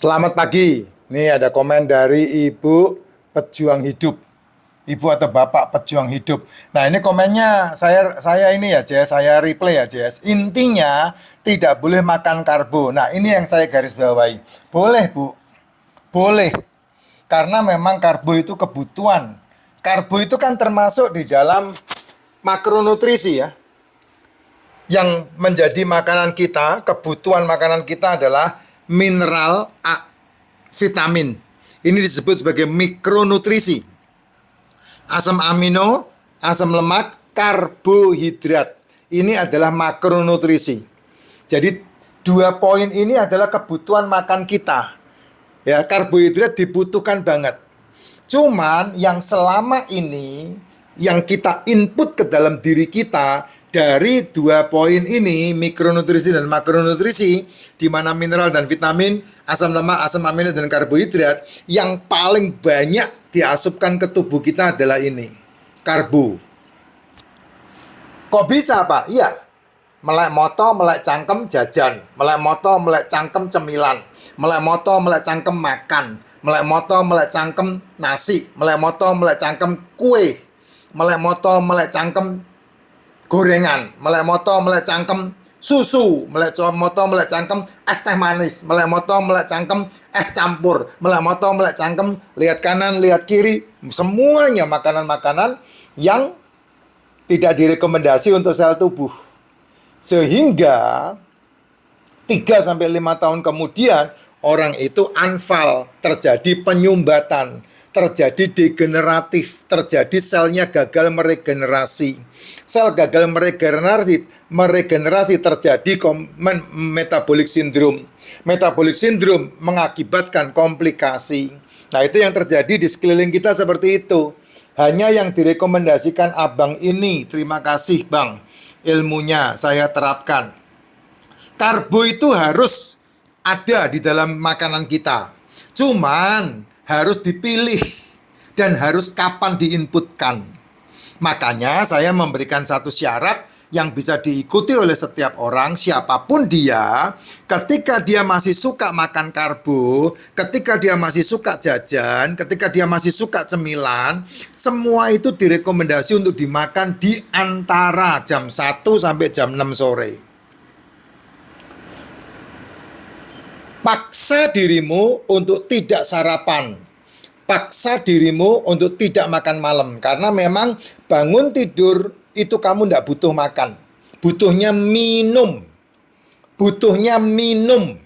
Selamat pagi. Nih ada komen dari Ibu Pejuang Hidup. Ibu atau Bapak Pejuang Hidup. Nah, ini komennya saya ini ya, Jess, saya replay ya, Jess. Intinya tidak boleh makan karbo. Nah, ini yang saya garis bawahi. Boleh, Bu. Boleh. Karena memang karbo itu kebutuhan. Karbo itu kan termasuk di dalam makronutrisi ya. Yang menjadi makanan kita, kebutuhan makanan kita adalah mineral, vitamin. Ini disebut sebagai mikronutrisi. Asam amino, asam lemak, karbohidrat. Ini adalah makronutrisi. Jadi dua poin ini adalah kebutuhan makan kita. Ya, karbohidrat dibutuhkan banget. Cuman yang selama ini yang kita input ke dalam diri kita dari dua poin ini, mikronutrisi dan makronutrisi, di mana mineral dan vitamin, asam lemak, asam amino, dan karbohidrat, yang paling banyak diasupkan ke tubuh kita adalah ini, karbo. Kok bisa, Pak? Iya. Melek moto, melek cangkem, jajan. Melek moto, melek cangkem, cemilan. Melek moto, melek cangkem, makan. Melek moto, melek cangkem, nasi. Melek moto, melek cangkem, kue. Melek moto, melek cangkem, gorengan. Melek moto, melek cangkem, susu. Melek moto, melek cangkem, es teh manis. Melek moto, melek cangkem, es campur. Melek moto, melek cangkem, lihat kanan, lihat kiri. Semuanya makanan-makanan yang tidak direkomendasi untuk sel tubuh. Sehingga 3-5 tahun kemudian orang itu anfal, terjadi penyumbatan, terjadi degeneratif, terjadi selnya gagal meregenerasi. Sel gagal meregenerasi terjadi metabolic syndrome. Metabolic syndrome mengakibatkan komplikasi. Nah, itu yang terjadi di sekeliling kita seperti itu. Hanya yang direkomendasikan abang ini, terima kasih bang, ilmunya saya terapkan. Karbo itu harus ada di dalam makanan kita. Cuman harus dipilih dan harus kapan diinputkan. Makanya saya memberikan satu syarat yang bisa diikuti oleh setiap orang, siapapun dia, ketika dia masih suka makan karbo, ketika dia masih suka jajan, ketika dia masih suka cemilan, semua itu direkomendasi untuk dimakan di antara jam 1 sampai jam 6 sore. Paksa dirimu untuk tidak sarapan. Paksa dirimu untuk tidak makan malam. Karena memang bangun tidur itu kamu tidak butuh makan. Butuhnya minum. Butuhnya minum.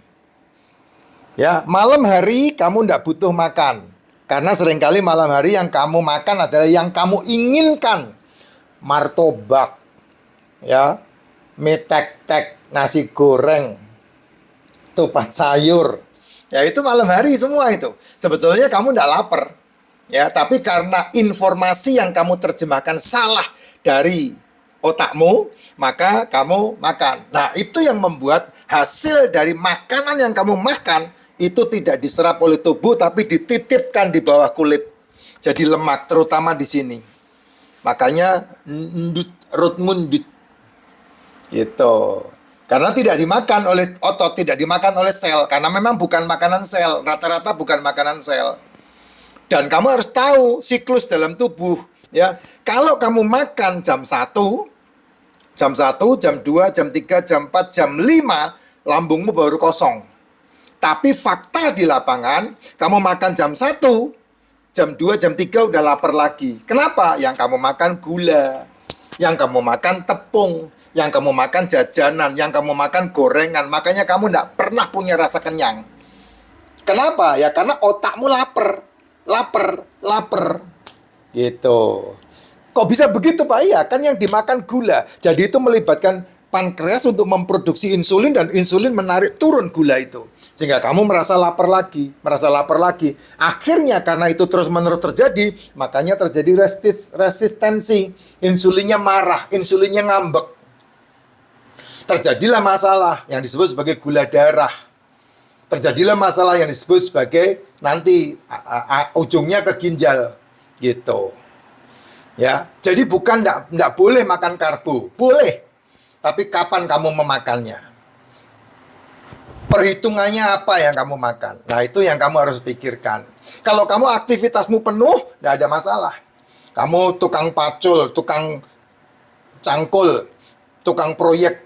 Ya, malam hari kamu tidak butuh makan. Karena seringkali malam hari yang kamu makan adalah yang kamu inginkan. Martabak. Ya, mie tek-tek, nasi goreng, tupat sayur. Ya, itu malam hari semua itu. Sebetulnya kamu tidak lapar. Ya, tapi karena informasi yang kamu terjemahkan salah dari otakmu, maka kamu makan. Nah, itu yang membuat hasil dari makanan yang kamu makan itu tidak diserap oleh tubuh, tapi dititipkan di bawah kulit. Jadi lemak, terutama di sini. Makanya rut mundut. Gitu. Karena tidak dimakan oleh otot, tidak dimakan oleh sel. Karena memang bukan makanan sel. Rata-rata bukan makanan sel. Dan kamu harus tahu siklus dalam tubuh. Ya, kalau kamu makan jam 1, jam 2, jam 3, jam 4, jam 5, lambungmu baru kosong. Tapi fakta di lapangan, kamu makan jam 1, jam 2, jam 3 udah lapar lagi. Kenapa? Yang kamu makan gula, yang kamu makan tepung, yang kamu makan jajanan, yang kamu makan gorengan. Makanya kamu tidak pernah punya rasa kenyang. Kenapa? Ya karena otakmu lapar. Lapar. Gitu. Kok bisa begitu, Pak? Iya, kan yang dimakan gula. Jadi itu melibatkan pankreas untuk memproduksi insulin, dan insulin menarik turun gula itu. Sehingga kamu merasa lapar lagi. Akhirnya karena itu terus-menerus terjadi, makanya terjadi resistensi. Insulinnya marah, insulinnya ngambek. Terjadilah masalah yang disebut sebagai gula darah. Terjadilah masalah yang disebut sebagai nanti ujungnya ke ginjal. Gitu. Ya, jadi bukan enggak boleh makan karbo. Boleh. Tapi kapan kamu memakannya? Perhitungannya apa yang kamu makan? Nah, itu yang kamu harus pikirkan. Kalau kamu aktivitasmu penuh, nggak ada masalah. Kamu tukang pacul, tukang cangkul, tukang proyek,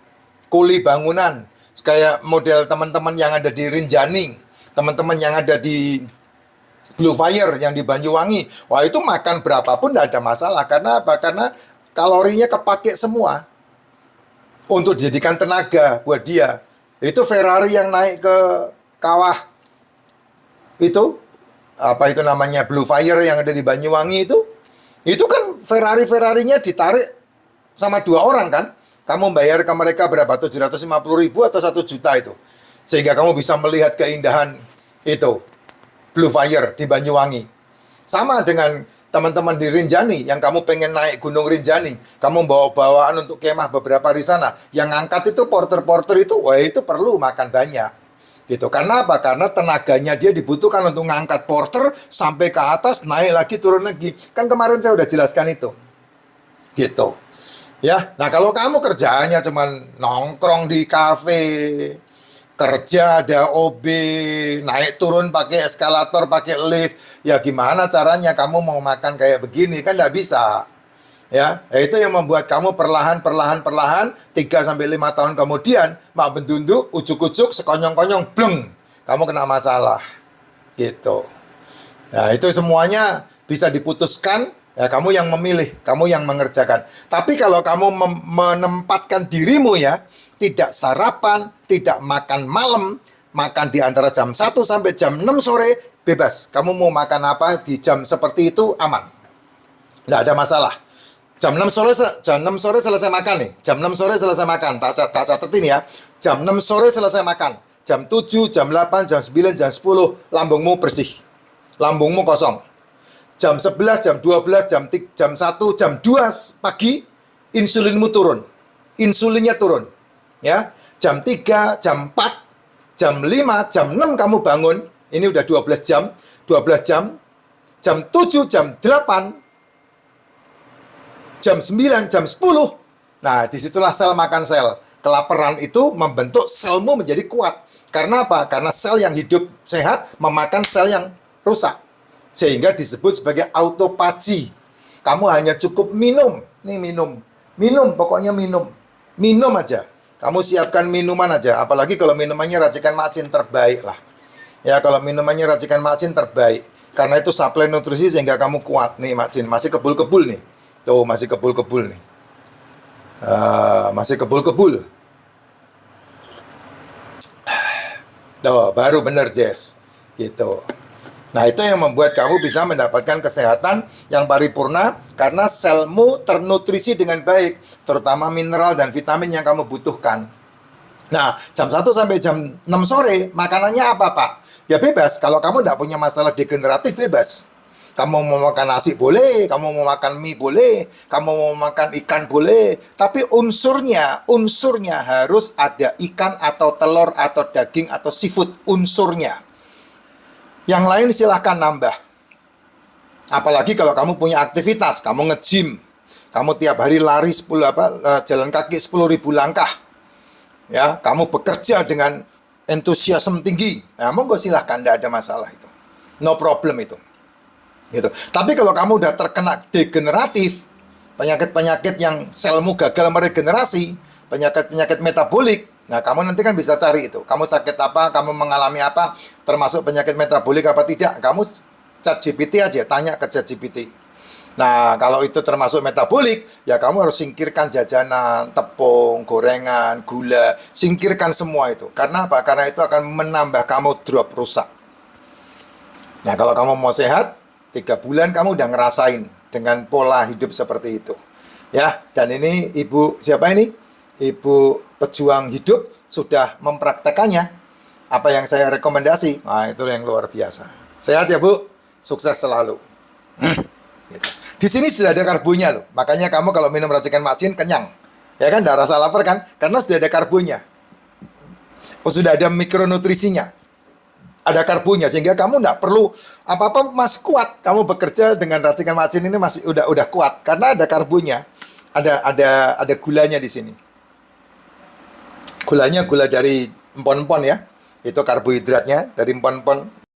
kuli bangunan, kayak model teman-teman yang ada di Rinjani, teman-teman yang ada di Blue Fire yang di Banyuwangi. Wah, itu makan berapapun tidak ada masalah. Karena apa? Karena kalorinya kepake semua untuk dijadikan tenaga buat dia. Itu Ferrari yang naik ke kawah itu, apa itu namanya, Blue Fire yang ada di Banyuwangi itu kan Ferrarinya ditarik sama 2 orang kan. Kamu bayar ke mereka berapa? 750.000 atau 1 juta itu. Sehingga kamu bisa melihat keindahan itu Blue Fire di Banyuwangi. Sama dengan teman-teman di Rinjani yang kamu pengen naik Gunung Rinjani, kamu bawa bawaan untuk kemah beberapa di sana. Yang ngangkat itu porter-porter itu, wah itu perlu makan banyak. Gitu. Karena apa? Karena tenaganya dia dibutuhkan untuk ngangkat porter sampai ke atas, naik lagi, turun lagi. Kan kemarin saya udah jelaskan itu. Gitu. Ya, nah kalau kamu kerjaannya cuman nongkrong di kafe, kerja ada OB, naik turun pakai eskalator, pakai lift, ya gimana caranya kamu mau makan kayak begini? Kan nggak bisa. Ya, itu yang membuat kamu perlahan 3-5 tahun kemudian mak bendunduk, ujuk-ujuk, sekonyong-konyong, bleng, kamu kena masalah. Gitu. Nah, itu semuanya bisa diputuskan. Ya, kamu yang memilih, kamu yang mengerjakan. Tapi kalau kamu menempatkan dirimu ya, tidak sarapan, tidak makan malam, makan di antara jam 1 sampai jam 6 sore, bebas. Kamu mau makan apa di jam seperti itu, aman. Nggak ada masalah. Jam 6 sore selesai makan nih. Jam 6 sore selesai makan. Tak catetin ya. Jam 6 sore selesai makan. Jam 7, jam 8, jam 9, jam 10, lambungmu bersih. Lambungmu kosong. Jam 11, jam 12, jam 1, jam 2 pagi, insulinmu turun. Insulinnya turun. Ya, jam 3, jam 4, jam 5, jam 6 kamu bangun. Ini udah 12 jam. Jam 7, jam 8, jam 9, jam 10. Nah, disitulah sel makan sel. Kelaparan itu membentuk selmu menjadi kuat. Karena apa? Karena sel yang hidup sehat memakan sel yang rusak. Sehingga disebut sebagai autophagy. Kamu hanya cukup minum. Nih minum. Minum, pokoknya minum. Minum aja. Kamu siapkan minuman aja. Apalagi kalau minumannya racikan macin, terbaik lah. Ya, kalau minumannya racikan macin, terbaik. Karena itu suplai nutrisi sehingga kamu kuat. Nih macin, masih kebul-kebul nih. Tuh, masih kebul-kebul nih. Masih kebul-kebul. Tuh, baru bener, Jess. Gitu. Nah, itu yang membuat kamu bisa mendapatkan kesehatan yang paripurna karena selmu ternutrisi dengan baik, terutama mineral dan vitamin yang kamu butuhkan. Nah, jam 1 sampai jam 6 sore, makanannya apa, Pak? Ya bebas, kalau kamu tidak punya masalah degeneratif, bebas. Kamu mau makan nasi boleh, kamu mau makan mie boleh, kamu mau makan ikan boleh, tapi unsurnya harus ada ikan atau telur atau daging atau seafood, unsurnya. Yang lain silahkan nambah. Apalagi kalau kamu punya aktivitas, kamu nge-gym, kamu tiap hari lari jalan kaki 10.000 langkah. Ya, kamu bekerja dengan entusiasme tinggi. Nah, monggo silahkan, tidak ada masalah itu. No problem itu. Gitu. Tapi kalau kamu udah terkena degeneratif, penyakit-penyakit yang selmu gagal meregenerasi, penyakit-penyakit metabolik, nah kamu nanti kan bisa cari itu. Kamu sakit apa, kamu mengalami apa, termasuk penyakit metabolik apa tidak, kamu chat GPT aja, tanya ke chat GPT. Nah, kalau itu termasuk metabolik, ya kamu harus singkirkan jajanan, tepung, gorengan, gula, singkirkan semua itu. Karena apa? Karena itu akan menambah kamu drop rusak. Nah, kalau kamu mau sehat, 3 bulan kamu udah ngerasain dengan pola hidup seperti itu. Ya, dan ini ibu, siapa ini? Ibu pejuang hidup sudah mempraktekannya. Apa yang saya rekomendasi, nah itu yang luar biasa. Sehat ya Bu, sukses selalu. Gitu. Di sini sudah ada karbonya loh. Makanya kamu kalau minum racikan macin kenyang. Ya kan, tidak rasa lapar kan? Karena sudah ada karbonya. Sudah ada mikronutrisinya. Ada karbonya sehingga kamu tidak perlu apa-apa, masih kuat. Kamu bekerja dengan racikan macin ini masih udah kuat karena ada karbonya. Ada gulanya di sini. Gulanya gula dari empon-empon ya. itu karbohidratnya dari empon-empon